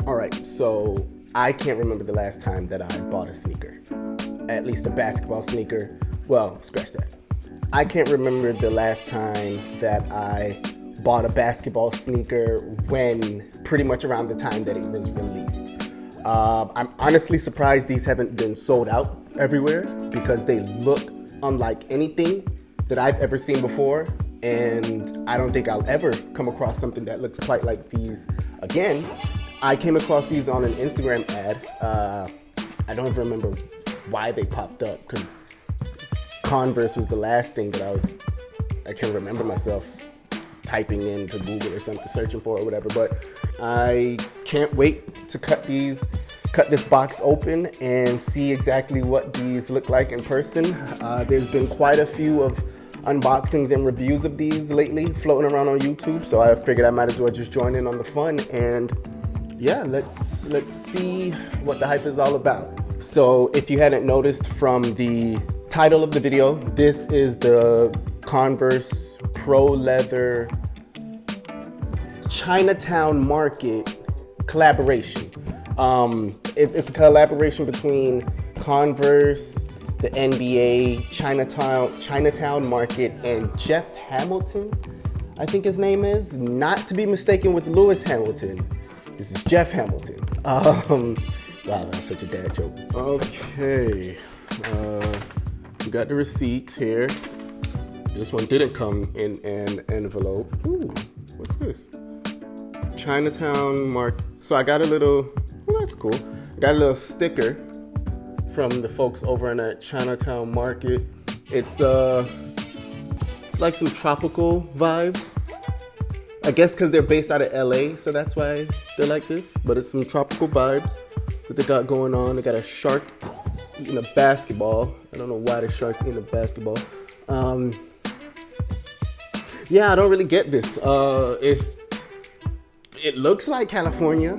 All right, so I can't remember the last time that I bought a sneaker, at least a basketball sneaker. Well, scratch that. I can't remember the last time that I bought a basketball sneaker when pretty much around the time that it was released. I'm honestly surprised these haven't been sold out everywhere because they look unlike anything that I've ever seen before, and I don't think I'll ever come across something that looks quite like these again. I came across these on an Instagram ad. I don't even remember why they popped up because Converse was the last thing that I can remember myself typing into Google or something, searching for or whatever, but I can't wait to cut this box open and see exactly what these look like in person. There's been quite a few of unboxings and reviews of these lately floating around on YouTube, so I figured I might as well just join in on the fun, and yeah, let's see what the hype is all about. So if you hadn't noticed from the title of the video, this is the Converse Pro Leather Chinatown Market collaboration. It's a collaboration between Converse, the NBA, Chinatown Market, and Jeff Hamilton, I think his name is. Not to be mistaken with Lewis Hamilton. This is Jeff Hamilton. Wow, that's such a dad joke. Okay, we got the receipts here. This one didn't come in an envelope. Ooh, what's this? Chinatown Market. So I got a little, well, that's cool. I got a little sticker from the folks over in that Chinatown Market. It's like some tropical vibes. I guess because they're based out of LA, so that's why they're like this. But it's some tropical vibes that they got going on. They got a shark eating a basketball. I don't know why the shark's eating a basketball. Yeah, I don't really get this. It looks like California,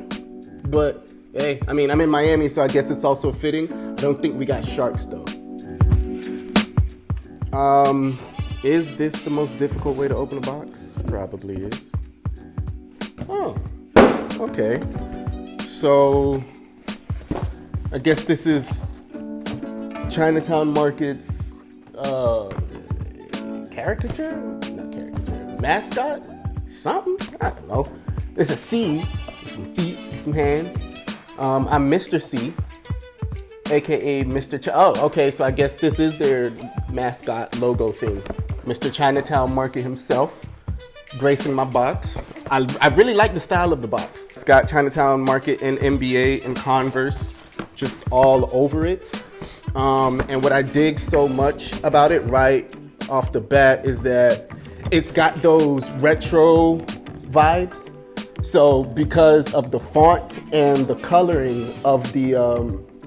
but hey, I mean, I'm in Miami, so I guess it's also fitting. I don't think we got sharks though. Is this the most difficult way to open a box? Probably is. Oh, okay. So I guess this is Chinatown Market's caricature? Not caricature. Mascot? Something? I don't know. There's a C, some feet, some hands. I'm Mr. C, aka Mr. Oh, okay, so I guess this is their mascot logo thing. Mr. Chinatown Market himself, gracing my box. I really like the style of the box. It's got Chinatown Market and NBA and Converse just all over it. And what I dig so much about it right off the bat is that it's got those retro vibes. So because of the font and the coloring of the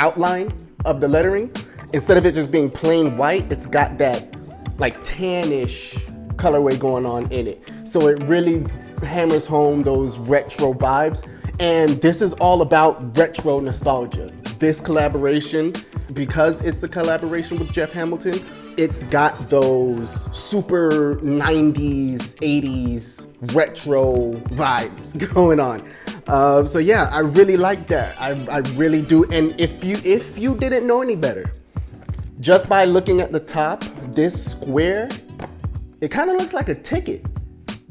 outline of the lettering, instead of it just being plain white, it's got that like tannish colorway going on in it. So it really hammers home those retro vibes. And this is all about retro nostalgia. This collaboration, because it's a collaboration with Jeff Hamilton, it's got those super 90s, 80s retro vibes going on. So yeah, I really like that. I really do. And if you didn't know any better, just by looking at the top, this square, it kind of looks like a ticket.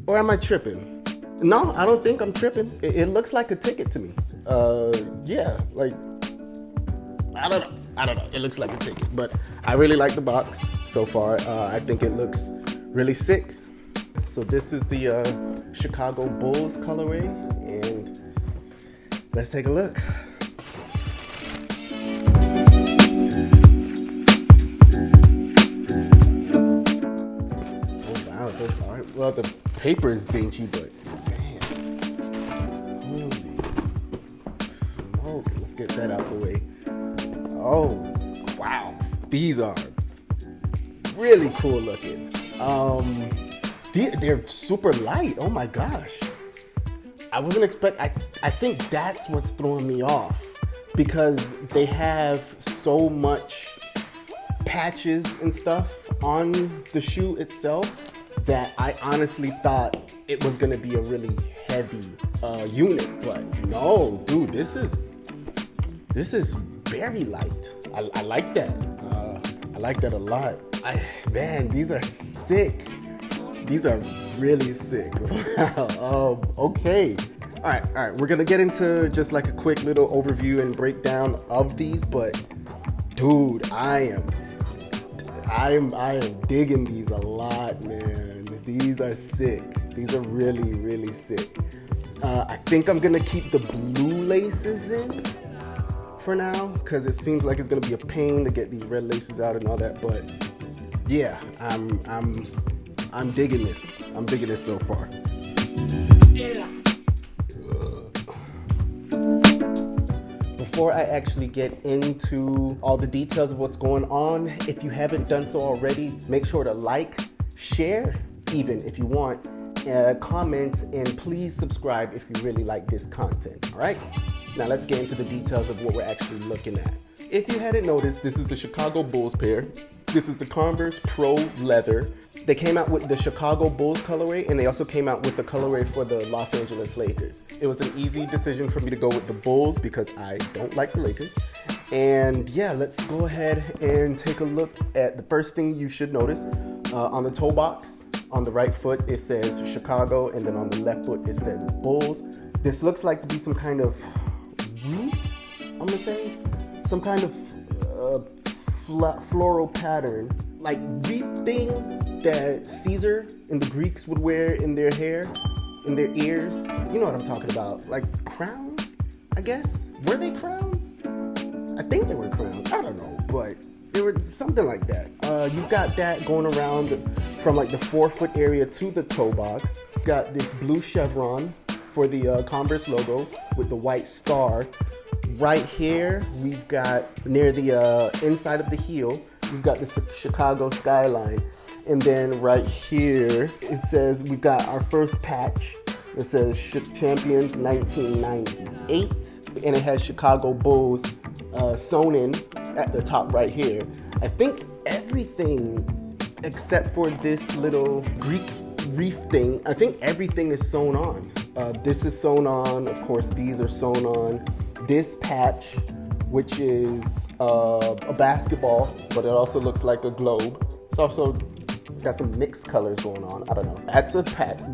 Or am I tripping? No, I don't think I'm tripping. It looks like a ticket to me. Yeah, like, I don't know. It looks like a ticket, but I really like the box so far. I think it looks really sick. So this is the Chicago Bulls colorway, and let's take a look. Oh wow, those aren't, well, the paper is dingy, but man, holy smokes, let's get that out the way. Oh, wow. These are really cool looking. They're super light. Oh my gosh. I wasn't I think that's what's throwing me off, because they have so much patches and stuff on the shoe itself that I honestly thought it was gonna be a really heavy unit, but no, dude, this is very light. I like that. I like that a lot. Man, these are sick. These are really sick. Wow. Okay. All right. We're gonna get into just like a quick little overview and breakdown of these, but dude, I am digging these a lot, man. These are sick. These are really, really sick. I think I'm gonna keep the blue laces in for now, because it seems like it's gonna be a pain to get these red laces out and all that. But yeah, I'm digging this. I'm digging this so far. Yeah. Before I actually get into all the details of what's going on, if you haven't done so already, make sure to like, share, even if you want, comment, and please subscribe if you really like this content, all right? Now let's get into the details of what we're actually looking at. If you hadn't noticed, this is the Chicago Bulls pair. This is the Converse Pro Leather. They came out with the Chicago Bulls colorway, and they also came out with the colorway for the Los Angeles Lakers. It was an easy decision for me to go with the Bulls because I don't like the Lakers. And yeah, let's go ahead and take a look at the first thing you should notice. On the toe box, on the right foot, it says Chicago, and then on the left foot, it says Bulls. This looks like to be some kind of wreath, I'm gonna say. Some kind of floral pattern, like wreath thing that Caesar and the Greeks would wear in their hair, in their ears. You know what I'm talking about, like crowns, I guess. Were they crowns? I think they were crowns, I don't know, but they were something like that. You've got that going around from like the forefoot area to the toe box. You've got this blue chevron for the Converse logo with the white star. Right here, we've got near the inside of the heel, we've got the Chicago skyline. And then right here, it says we've got our first patch. It says Champions 1998. And it has Chicago Bulls sewn in at the top right here. I think everything except for this little Greek reef thing, I think everything is sewn on. This is sewn on, of course these are sewn on. This patch, which is a basketball, but it also looks like a globe. It's also got some mixed colors going on, I don't know. That's a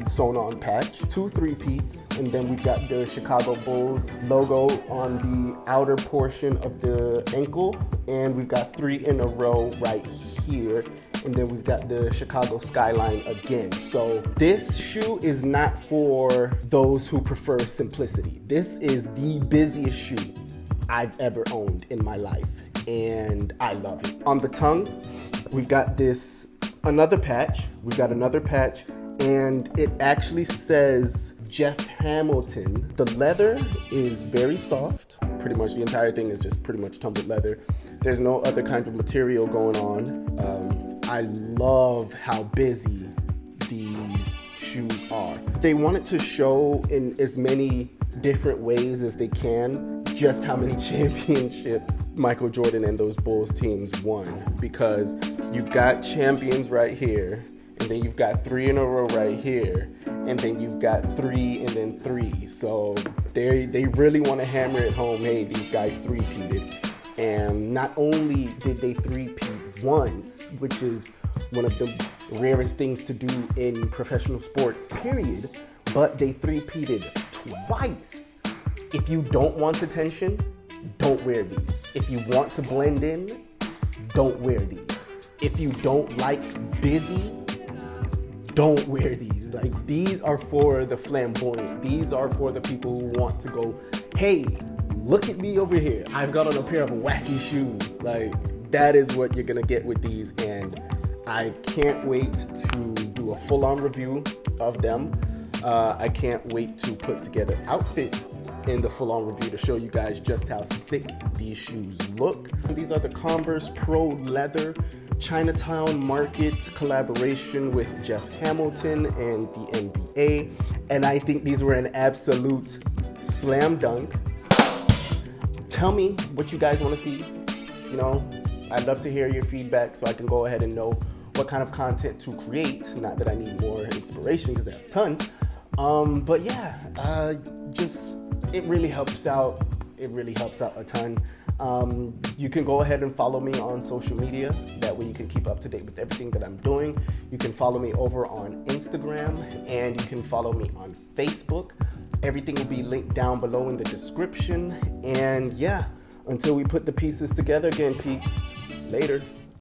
sewn on patch, 2 3-peats, and then we've got the Chicago Bulls logo on the outer portion of the ankle, and we've got 3 in a row right here. And then we've got the Chicago skyline again. So this shoe is not for those who prefer simplicity. This is the busiest shoe I've ever owned in my life, and I love it. On the tongue, we've got another patch. We've got another patch, and it actually says Jeff Hamilton. The leather is very soft. Pretty much the entire thing is just pretty much tumbled leather. There's no other kind of material going on. I love how busy these shoes are. They wanted to show in as many different ways as they can just how many championships Michael Jordan and those Bulls teams won, because you've got champions right here, and then you've got 3 in a row right here, and then you've got 3 and then 3. So they really want to hammer it home, hey, these guys three-peated. And not only did they three-peat once, which is one of the rarest things to do in professional sports, period, but they three-peated twice. If you don't want attention, don't wear these. If you want to blend in, don't wear these. If you don't like busy, don't wear these. Like, these are for the flamboyant. These are for the people who want to go, hey, look at me over here. I've got on a pair of wacky shoes. Like, that is what you're gonna get with these, and I can't wait to do a full-on review of them. I can't wait to put together outfits in the full-on review to show you guys just how sick these shoes look. These are the Converse Pro Leather Chinatown Market collaboration with Jeff Hamilton and the NBA, and I think these were an absolute slam dunk. Tell me what you guys want to see. You know, I'd love to hear your feedback so I can go ahead and know what kind of content to create. Not that I need more inspiration because I have a ton, But yeah, just it really helps out. It really helps out a ton. You can go ahead and follow me on social media. That way you can keep up to date with everything that I'm doing. You can follow me over on Instagram, and you can follow me on Facebook. Everything will be linked down below in the description. And yeah, until we put the pieces together again, peeps. Later.